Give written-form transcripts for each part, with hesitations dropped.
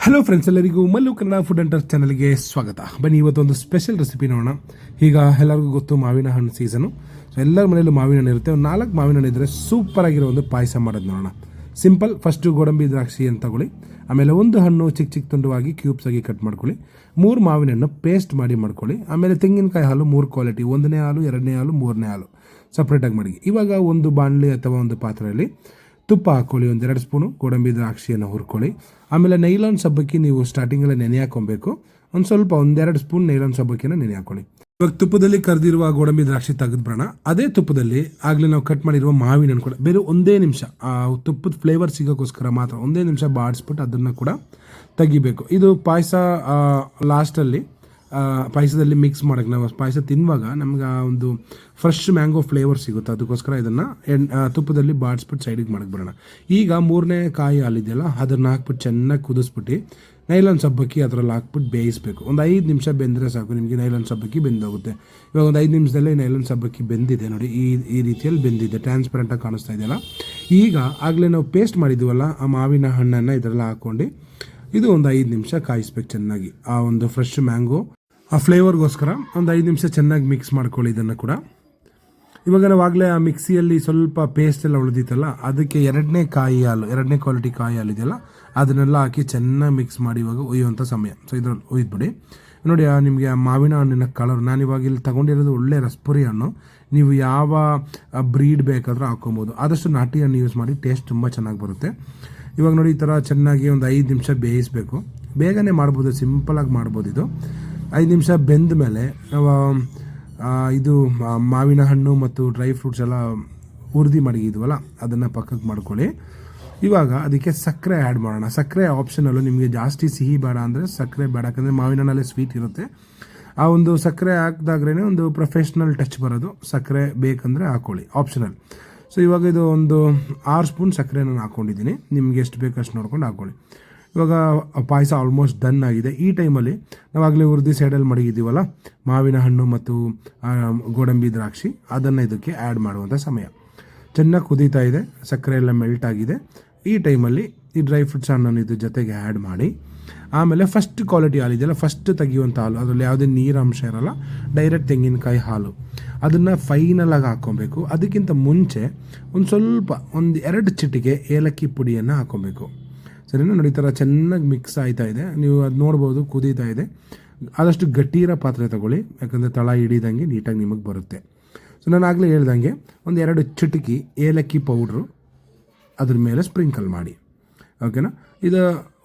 Hello friends, ಎಲ್ಲರಿಗೂ Mallu Kannada food and touch ಚಾನಲ್ಗೆ ಸ್ವಾಗತ. ಬನ್ನಿ, ಇವತ್ತೊಂದು ಸ್ಪೆಷಲ್ ರೆಸಿಪಿ ನೋಡೋಣ. ಈಗ ಎಲ್ಲರಿಗೂ ಗೊತ್ತು ಮಾವಿನ ಹಣ್ಣು ಸೀಸನು. ಸೊ ಎಲ್ಲರ ಮನೆಯಲ್ಲೂ ಮಾವಿನ ಹಣ್ಣು ಇರುತ್ತೆ. ಒಂದು 4 ಮಾವಿನ ಹಣ್ಣು ಇದ್ದರೆ ಸೂಪರ್ ಆಗಿರೋ ಒಂದು ಪಾಯಸ ಮಾಡೋದು ನೋಡೋಣ. ಸಿಂಪಲ್. ಫಸ್ಟು ಗೋಡಂಬಿ ದ್ರಾಕ್ಷಿ ಅಂತ ತಗೊಳ್ಳಿ. ಆಮೇಲೆ ಒಂದು ಹಣ್ಣು ಚಿಕ್ಕ ಚಿಕ್ಕ ತುಂಡವಾಗಿ ಕ್ಯೂಬ್ಸ್ ಆಗಿ ಕಟ್ ಮಾಡ್ಕೊಳ್ಳಿ. 3 ಮಾವಿನ ಹಣ್ಣು ಪೇಸ್ಟ್ ಮಾಡ್ಕೊಳ್ಳಿ. ಆಮೇಲೆ ತೆಂಗಿನಕಾಯಿ ಹಾಲು 3 ಕ್ವಾಲಿಟಿ, 1ನೇ ಹಾಲು, 2ನೇ ಹಾಲು, 3ನೇ ಹಾಲು ಸಪ್ರೇಟಾಗಿ ಮಾಡಿ. ಇವಾಗ ಒಂದು ಬಾಣಲಿ ಅಥವಾ ಒಂದು ಪಾತ್ರೆಯಲ್ಲಿ ತುಪ್ಪ ಹಾಕ್ಕೊಳ್ಳಿ. 1-2 ಸ್ಪೂನು ಗೋಡಂಬಿ ದ್ರಾಕ್ಷಿಯನ್ನು ಹುರ್ಕೊಳ್ಳಿ. ಆಮೇಲೆ ನೈಲಾನ್ ಸಬ್ಬಕ್ಕಿ ನೀವು ಸ್ಟಾರ್ಟಿಂಗಲ್ಲೇ ನೆನೆ ಹಾಕೊಬೇಕು. ಒಂದು ಸ್ವಲ್ಪ 1-2 ಸ್ಪೂನ್ ನೈಲಾನ್ ಸಬ್ಬಕ್ಕಿನ ನೆನೆ ಹಾಕೊಳ್ಳಿ. ಇವಾಗ ತುಪ್ಪದಲ್ಲಿ ಕರೆದಿರುವ ಗೋಡಂಬಿ ದ್ರಾಕ್ಷಿ ತೆಗೆದ್ಬಿಡೋಣ. ಅದೇ ತುಪ್ಪದಲ್ಲಿ ಆಗಲೇ ನಾವು ಕಟ್ ಮಾಡಿರುವ ಮಾವಿನ ಹಣ್ಣು ಕೂಡ ಬೇರೆ 1 ನಿಮಿಷ ಆ ತುಪ್ಪದ ಫ್ಲೇವರ್ ಸಿಗೋಕ್ಕೋಸ್ಕರ ಮಾತ್ರ 1 ನಿಮಿಷ ಬಾಡಿಸ್ಬಿಟ್ಟು ಅದನ್ನು ಕೂಡ ತೆಗಿಬೇಕು. ಇದು ಪಾಯಸ ಲಾಸ್ಟಲ್ಲಿ ಪಾಯಸದಲ್ಲಿ ಮಿಕ್ಸ್ ಮಾಡೋಕ್ಕೆ ನಾವು ಪಾಯಸ ತಿನ್ನುವಾಗ ನಮ್ಗೆ ಆ ಒಂದು ಫ್ರೆಶ್ ಮ್ಯಾಂಗೋ ಫ್ಲೇವರ್ ಸಿಗುತ್ತೆ. ಅದಕ್ಕೋಸ್ಕರ ಇದನ್ನು ತುಪ್ಪದಲ್ಲಿ ಬಾಡಿಸ್ಬಿಟ್ಟು ಸೈಡಿಗೆ ಮಾಡಕ್ಕೆ ಬರೋಣ. ಈಗ 3ನೇ ಕಾಯಿ ಹಾಲಿದೆಯಲ್ಲ ಅದನ್ನು ಹಾಕ್ಬಿಟ್ಟು ಚೆನ್ನಾಗಿ ಕುದಿಸ್ಬಿಟ್ಟು ನೈಲಾನ್ ಸಬ್ಬಕ್ಕಿ ಅದರಲ್ಲಿ ಹಾಕ್ಬಿಟ್ಟು ಬೇಯಿಸಬೇಕು. ಒಂದು 5 ನಿಮಿಷ ಬೆಂದರೆ ಸಾಕು, ನಿಮಗೆ ನೈಲಾನ್ ಸಬ್ಬಕ್ಕಿ ಬೆಂದೋಗುತ್ತೆ. ಇವಾಗ ಒಂದು 5 ನಿಮಿಷದಲ್ಲೇ ನೈಲಾನ್ ಸಬ್ಬಕ್ಕಿ ಬೆಂದಿದೆ ನೋಡಿ. ಈ ರೀತಿಯಲ್ಲಿ ಬೆಂದಿದೆ, ಟ್ರಾನ್ಸ್ಪರೆಂಟಾಗಿ ಕಾಣಿಸ್ತಾ ಇದೆಯಲ್ಲ. ಈಗ ಆಗಲೇ ನಾವು ಪೇಸ್ಟ್ ಮಾಡಿದ್ದೀವಲ್ಲ ಆ ಮಾವಿನ ಹಣ್ಣನ್ನು ಇದರಲ್ಲಿ ಹಾಕ್ಕೊಂಡು ಇದು ಒಂದು 5 ನಿಮಿಷ ಕಾಯಿಸ್ಬೇಕು ಚೆನ್ನಾಗಿ. ಆ ಒಂದು ಫ್ರೆಶ್ ಮ್ಯಾಂಗೋ ಆ ಫ್ಲೇವರ್ಗೋಸ್ಕರ ಒಂದು 5 ನಿಮಿಷ ಚೆನ್ನಾಗಿ ಮಿಕ್ಸ್ ಮಾಡ್ಕೊಳ್ಳಿ ಇದನ್ನು ಕೂಡ. ಇವಾಗ ನಾವಾಗಲೇ ಆ ಮಿಕ್ಸಿಯಲ್ಲಿ ಸ್ವಲ್ಪ ಪೇಸ್ಟ್ ಎಲ್ಲ ಉಳಿದಿತ್ತಲ್ಲ, ಅದಕ್ಕೆ 2ನೇ ಕಾಯಿ ಹಾಲು, 2ನೇ ಕ್ವಾಲಿಟಿ ಕಾಯಿ ಹಾಲು ಇದೆಯಲ್ಲ ಅದನ್ನೆಲ್ಲ ಹಾಕಿ ಚೆನ್ನಾಗಿ ಮಿಕ್ಸ್ ಮಾಡಿ ಇವಾಗ ಒಯ್ಯುವಂಥ ಸಮಯ. ಸೊ ಇದ್ರಲ್ಲಿ ಒಯ್ದುಬಿಡಿ ನೋಡಿ. ನಿಮಗೆ ಆ ಮಾವಿನ ಹಣ್ಣಿನ ಕಲರ್, ನಾನಿವಾಗ ಇಲ್ಲಿ ತೊಗೊಂಡಿರೋದು ಒಳ್ಳೆ ರಸ್ಪುರಿ ಹಣ್ಣು. ನೀವು ಯಾವ ಬ್ರೀಡ್ ಬೇಕಾದರೂ ಹಾಕ್ಕೊಬೋದು. ಆದಷ್ಟು ನಾಟಿ ಹಣ್ಣು ಯೂಸ್ ಮಾಡಿ, ಟೇಸ್ಟ್ ತುಂಬ ಚೆನ್ನಾಗಿ ಬರುತ್ತೆ. ಇವಾಗ ನೋಡಿ ಈ ಥರ ಚೆನ್ನಾಗಿ ಒಂದು 5 ನಿಮಿಷ ಬೇಯಿಸಬೇಕು. ಬೇಗನೆ ಮಾಡ್ಬೋದು, ಸಿಂಪಲಾಗಿ ಮಾಡ್ಬೋದು ಇದು. 5 ನಿಮಿಷ ಬೆಂದ ಮೇಲೆ ನಾವು ಇದು ಮಾವಿನ ಹಣ್ಣು ಮತ್ತು ಡ್ರೈ ಫ್ರೂಟ್ಸ್ ಎಲ್ಲ ಹುರಿದು ಮಡಗಿದ್ವಲ್ಲ ಅದನ್ನು ಪಕ್ಕಕ್ಕೆ ಮಾಡ್ಕೊಳ್ಳಿ. ಇವಾಗ ಅದಕ್ಕೆ ಸಕ್ಕರೆ ಆ್ಯಡ್ ಮಾಡೋಣ. ಸಕ್ಕರೆ ಆಪ್ಷನಲ್ಲು, ನಿಮಗೆ ಜಾಸ್ತಿ ಸಿಹಿ ಬೇಡ ಅಂದರೆ ಸಕ್ಕರೆ ಬೇಡ, ಯಾಕಂದರೆ ಮಾವಿನ ಹಣ್ಣಲ್ಲೇ ಸ್ವೀಟ್ ಇರುತ್ತೆ. ಆ ಒಂದು ಸಕ್ಕರೆ ಹಾಕಿದಾಗ್ರೇ ಒಂದು ಪ್ರೊಫೆಷ್ನಲ್ ಟಚ್ ಬರೋದು. ಸಕ್ಕರೆ ಬೇಕಂದರೆ ಹಾಕ್ಕೊಳ್ಳಿ, ಆಪ್ಷನಲ್. ಸೊ ಇವಾಗ ಇದು ಒಂದು 6 ಸ್ಪೂನ್ ಸಕ್ಕರೆ ನಾನು ಹಾಕ್ಕೊಂಡಿದ್ದೀನಿ. ನಿಮ್ಗೆ ಎಷ್ಟು ಬೇಕು ಅಷ್ಟು ನೋಡ್ಕೊಂಡು ಹಾಕ್ಕೊಳ್ಳಿ. ಇವಾಗ ಪಾಯಸ ಆಲ್ಮೋಸ್ಟ್ ಡನ್ ಆಗಿದೆ. ಈ ಟೈಮಲ್ಲಿ ನಾವಾಗಲೇ ಹುರಿದು ಸೈಡಲ್ಲಿ ಮಡಗಿದ್ದೀವಲ್ಲ ಮಾವಿನ ಹಣ್ಣು ಮತ್ತು ಗೋಡಂಬಿ ದ್ರಾಕ್ಷಿ, ಅದನ್ನು ಇದಕ್ಕೆ ಆ್ಯಡ್ ಮಾಡುವಂಥ ಸಮಯ. ಚೆನ್ನಾಗಿ ಕುದೀತಾ ಇದೆ, ಸಕ್ಕರೆ ಎಲ್ಲ ಮೆಲ್ಟ್ ಆಗಿದೆ. ಈ ಟೈಮಲ್ಲಿ ಈ ಡ್ರೈ ಫ್ರೂಟ್ಸ್ ಹಣ್ಣನ್ನು ಇದ್ರ ಜೊತೆಗೆ ಆ್ಯಡ್ ಮಾಡಿ, ಆಮೇಲೆ ಫಸ್ಟ್ ಕ್ವಾಲಿಟಿ ಹಾಲು ಇದೆಯಲ್ಲ, ಫಸ್ಟ್ ತೆಗಿಯುವಂಥ ಹಾಲು, ಅದರಲ್ಲಿ ಯಾವುದೇ ನೀರಂಶ ಇರೋಲ್ಲ, ಡೈರೆಕ್ಟ್ ತೆಂಗಿನಕಾಯಿ ಹಾಲು, ಅದನ್ನು ಫೈನಲಾಗಿ ಹಾಕ್ಕೊಬೇಕು. ಅದಕ್ಕಿಂತ ಮುಂಚೆ ಒಂದು ಸ್ವಲ್ಪ 1-2 ಚಿಟಿಕೆ ಏಲಕ್ಕಿ ಪುಡಿಯನ್ನು ಹಾಕ್ಕೊಬೇಕು. ಸರಿನಾ? ನೋಡಿ, ಈ ಥರ ಚೆನ್ನಾಗಿ ಮಿಕ್ಸ್ ಆಯ್ತಾ ಇದೆ. ನೀವು ಅದು ನೋಡ್ಬೋದು, ಕುದೀತಾ ಇದೆ. ಆದಷ್ಟು ಗಟ್ಟಿರೋ ಪಾತ್ರೆ ತಗೊಳ್ಳಿ, ಯಾಕಂದರೆ ತಳ ಹಿಡಿದಂಗೆ ನೀಟಾಗಿ ನಿಮಗೆ ಬರುತ್ತೆ. ಸೊ ನಾನು ಆಗಲೇ ಹೇಳ್ದಂಗೆ 1-2 ಚಿಟಿಕೆ ಏಲಕ್ಕಿ ಪೌಡ್ರು ಅದ್ರ ಮೇಲೆ ಸ್ಪ್ರಿಂಕಲ್ ಮಾಡಿ. ಓಕೆನಾ? ಇದು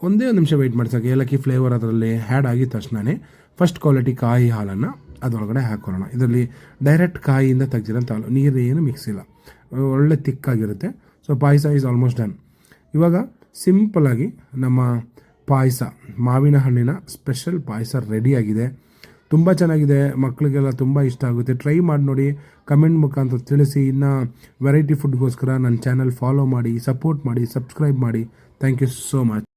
1 ನಿಮಿಷ ವೆಯ್ಟ್ ಮಾಡಿ ಸಾಕು. ಏಲಕ್ಕಿ ಫ್ಲೇವರ್ ಅದರಲ್ಲಿ ಆ್ಯಡ್ ಆಗಿದ ತಕ್ಷಣವೇ ಫಸ್ಟ್ ಕ್ವಾಲಿಟಿ ಕಾಯಿ ಹಾಲನ್ನು ಅದರೊಳಗಡೆ ಹಾಕೊಳ್ಳೋಣ. ಇದರಲ್ಲಿ ಡೈರೆಕ್ಟ್ ಕಾಯಿಯಿಂದ ತೆಗ್ದಿರೋಂಥ ಹಾಲು, ನೀರು ಏನು ಮಿಕ್ಸ್ ಇಲ್ಲ, ಒಳ್ಳೆ ತಿಕ್ಕಾಗಿರುತ್ತೆ. So payasa is almost done. ಇವಾಗ ಸಿಂಪಲಾಗಿ ನಮ್ಮ ಪಾಯಸ, ಮಾವಿನ ಹಣ್ಣಿನ ಸ್ಪೆಷಲ್ ಪಾಯಸ ರೆಡಿಯಾಗಿದೆ. ತುಂಬ ಚೆನ್ನಾಗಿದೆ, ಮಕ್ಕಳಿಗೆಲ್ಲ ತುಂಬ ಇಷ್ಟ ಆಗುತ್ತೆ. ಟ್ರೈ ಮಾಡಿ ನೋಡಿ, ಕಮೆಂಟ್ ಮುಖಾಂತರ ತಿಳಿಸಿ. ಇನ್ನು ವೆರೈಟಿ ಫುಡ್ಗೋಸ್ಕರ ನನ್ನ ಚಾನಲ್ ಫಾಲೋ ಮಾಡಿ, ಸಪೋರ್ಟ್ ಮಾಡಿ, ಸಬ್ಸ್ಕ್ರೈಬ್ ಮಾಡಿ. Thank you so much.